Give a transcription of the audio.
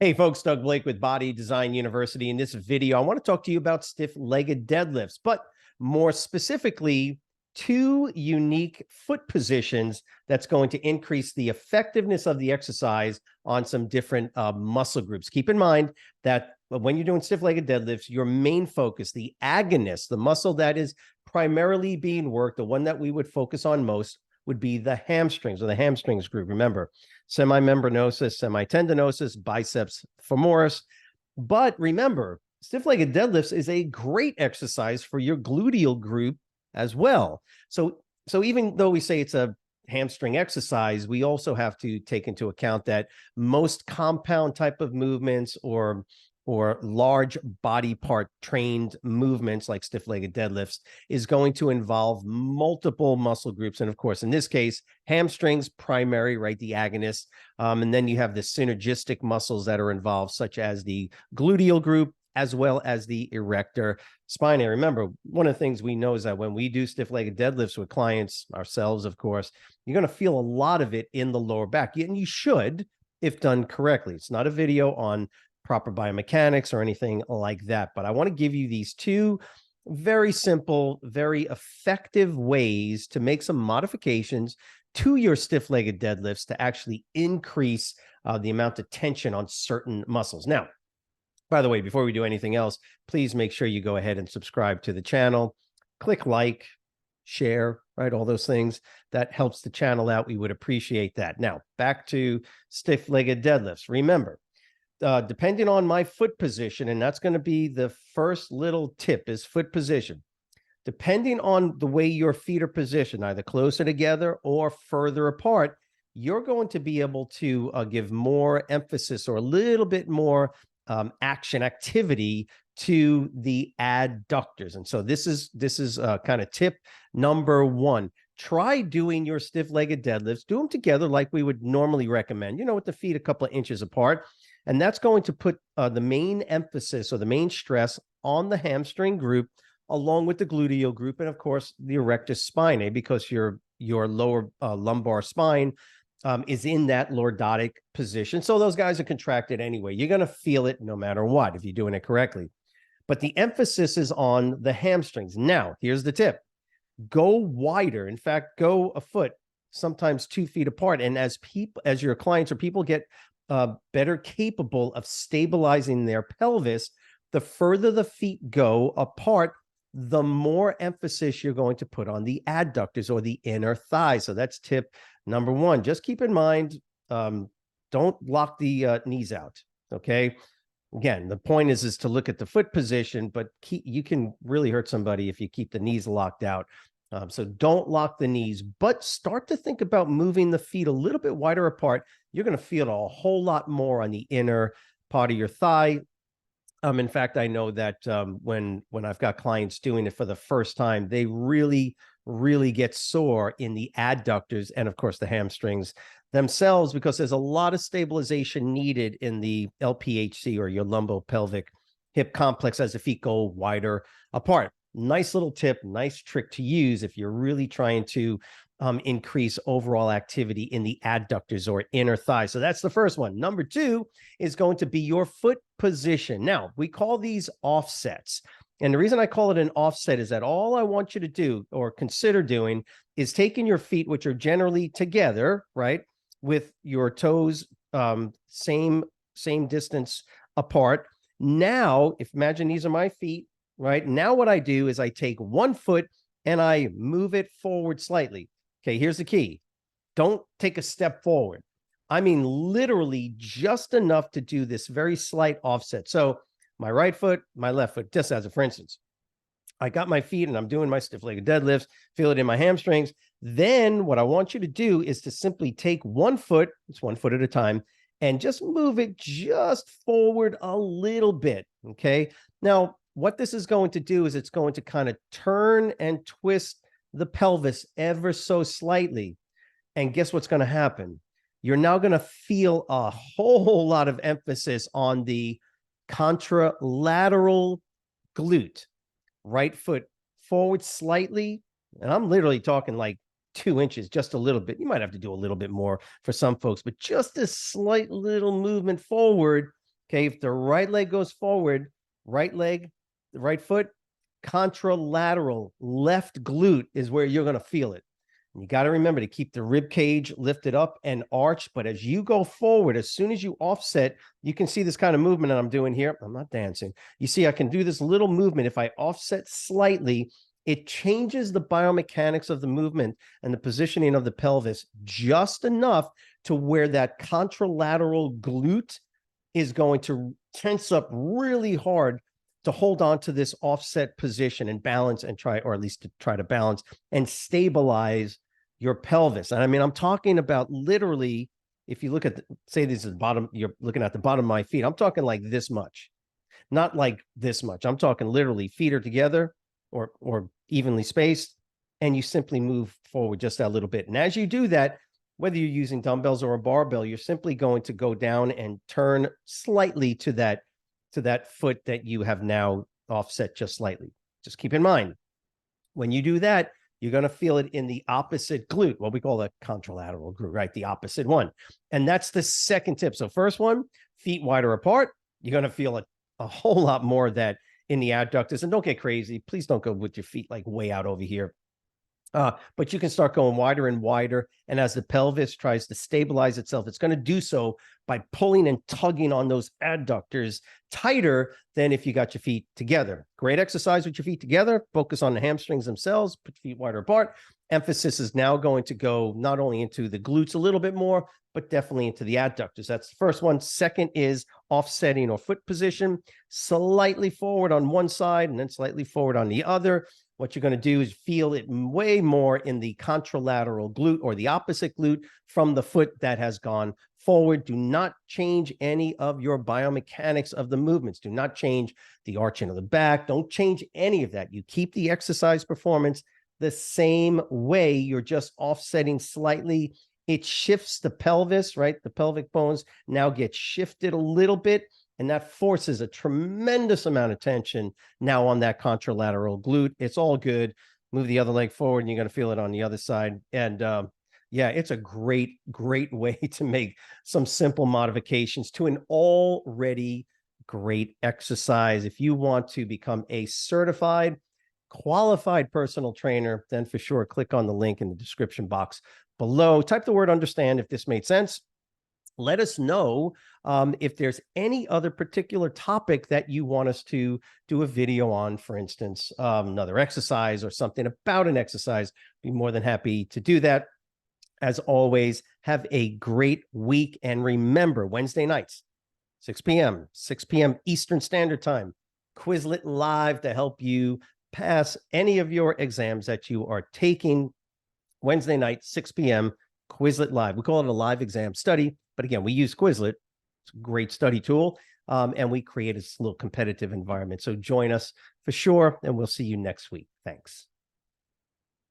Hey folks, Doug Blake with Body Design University. In this video, I want to talk to you about stiff-legged deadlifts, but more specifically, two unique foot positions that's going to increase the effectiveness of the exercise on some different muscle groups. Keep in mind that when you're doing stiff-legged deadlifts, your main focus, the agonist, the muscle that is primarily being worked, the one that we would focus on most, would be the hamstrings or the hamstrings group. Remember, semimembranosus, semitendinosus, biceps femoris. But remember, stiff-legged deadlifts is a great exercise for your gluteal group as well. So even though we say it's a hamstring exercise, we also have to take into account that most compound type of movements or large body part trained movements like stiff-legged deadlifts is going to involve multiple muscle groups. And of course, in this case, hamstrings, primary, right, the agonist. And then you have the synergistic muscles that are involved, such as the gluteal group, as well as the erector spinae. Remember, one of the things we know is that when we do stiff-legged deadlifts with clients, ourselves, of course, you're going to feel a lot of it in the lower back. And you should, if done correctly. It's not a video on proper biomechanics or anything like that. But I want to give you these two very simple, very effective ways to make some modifications to your stiff-legged deadlifts to actually increase the amount of tension on certain muscles. Now, by the way, before we do anything else, please make sure you go ahead and subscribe to the channel, click like, share, right? All those things that helps the channel out. We would appreciate that. Now, back to stiff-legged deadlifts. Remember, depending on my foot position, and that's going to be the first little tip is foot position. Depending on the way your feet are positioned, either closer together or further apart, you're going to be able to give more emphasis or a little bit more activity to the adductors. And so this is kind of tip number one. Try doing your stiff-legged deadlifts. Do them together like we would normally recommend, with the feet a couple of inches apart. And that's going to put the main emphasis or the main stress on the hamstring group, along with the gluteal group, and of course the erector spinae, because your lower lumbar spine is in that lordotic position. So those guys are contracted anyway. You're going to feel it no matter what if you're doing it correctly. But the emphasis is on the hamstrings. Now, here's the tip. Go wider. In fact, go a foot, sometimes 2 feet apart. And as your clients or people get better capable of stabilizing their pelvis, the further the feet go apart, the more emphasis you're going to put on the adductors or the inner thigh. So that's tip number one. Just keep in mind, don't lock the knees out, okay? Again, the point is to look at the foot position, but you can really hurt somebody if you keep the knees locked out. So don't lock the knees, but start to think about moving the feet a little bit wider apart. You're going to feel a whole lot more on the inner part of your thigh. In fact, I know that when I've got clients doing it for the first time, they really, really get sore in the adductors and, of course, the hamstrings themselves, because there's a lot of stabilization needed in the LPHC or your lumbopelvic hip complex as the feet go wider apart. Nice little tip, nice trick to use if you're really trying to increase overall activity in the adductors or inner thigh. So that's the first one. Number two is going to be your foot position. Now, we call these offsets. And the reason I call it an offset is that all I want you to do or consider doing is taking your feet, which are generally together, right, with your toes same distance apart. Now, imagine these are my feet, right? Now what I do is I take one foot and I move it forward slightly. Okay, here's the key. Don't take a step forward. I mean, literally just enough to do this very slight offset. So my right foot, my left foot, just as a for instance, I got my feet and I'm doing my stiff-legged deadlifts, feel it in my hamstrings. Then what I want you to do is to simply take one foot, it's 1 foot at a time, and just move it just forward a little bit, okay? Now, what this is going to do is it's going to kind of turn and twist the pelvis ever so slightly. And guess what's going to happen? You're now going to feel a whole lot of emphasis on the contralateral glute. Right foot forward slightly. And I'm literally talking like 2 inches, just a little bit. You might have to do a little bit more for some folks, but just a slight little movement forward Okay, if the right leg goes forward, right leg, the right foot, contralateral left glute is where you're going to feel it. And you got to remember to keep the rib cage lifted up and arched. But as you go forward, as soon as you offset, you can see this kind of movement that I'm doing here. I'm not dancing. You see, I can do this little movement. If I offset slightly, it changes the biomechanics of the movement and the positioning of the pelvis just enough to where that contralateral glute is going to tense up really hard to hold on to this offset position and balance and try, or at least to try to balance and stabilize your pelvis. And I mean, I'm talking about literally, if you look at, say this is the bottom, you're looking at the bottom of my feet. I'm talking like this much, not like this much. I'm talking literally feet are together or evenly spaced, and you simply move forward just that little bit. And as you do that, whether you're using dumbbells or a barbell, you're simply going to go down and turn slightly to that foot that you have now offset just slightly. Just keep in mind, when you do that, you're going to feel it in the opposite glute, what we call the contralateral glute, right? The opposite one. And that's the second tip. So first one, feet wider apart. You're going to feel a whole lot more of that in the adductors. And don't get crazy. Please don't go with your feet like way out over here. But you can start going wider and wider. And as the pelvis tries to stabilize itself, it's going to do so by pulling and tugging on those adductors tighter than if you got your feet together. Great exercise with your feet together. Focus on the hamstrings themselves. Put your feet wider apart. Emphasis is now going to go not only into the glutes a little bit more, but definitely into the adductors. That's the first one. Second is offsetting or foot position, slightly forward on one side and then slightly forward on the other. What you're going to do is feel it way more in the contralateral glute or the opposite glute from the foot that has gone forward. Do not change any of your biomechanics of the movements. Do not change the arching of the back. Don't change any of that. You keep the exercise performance the same way. You're just offsetting slightly. It shifts the pelvis, right? The pelvic bones now get shifted a little bit. And that forces a tremendous amount of tension now on that contralateral glute. It's all good. Move the other leg forward and you're going to feel it on the other side. And yeah, it's a great way to make some simple modifications to an already great exercise. If you want to become a certified, qualified personal trainer, then for sure, click on the link in the description box below. Type the word understand if this made sense. Let us know if there's any other particular topic that you want us to do a video on, for instance, another exercise or something about an exercise. Be more than happy to do that. As always, have a great week. And remember, Wednesday nights, 6 p.m. Eastern Standard Time, Quizlet Live to help you pass any of your exams that you are taking. Wednesday night, 6 p.m., Quizlet Live. We call it a live exam study. But again, we use Quizlet. It's a great study tool. And we create a little competitive environment. So join us for sure. And we'll see you next week. Thanks.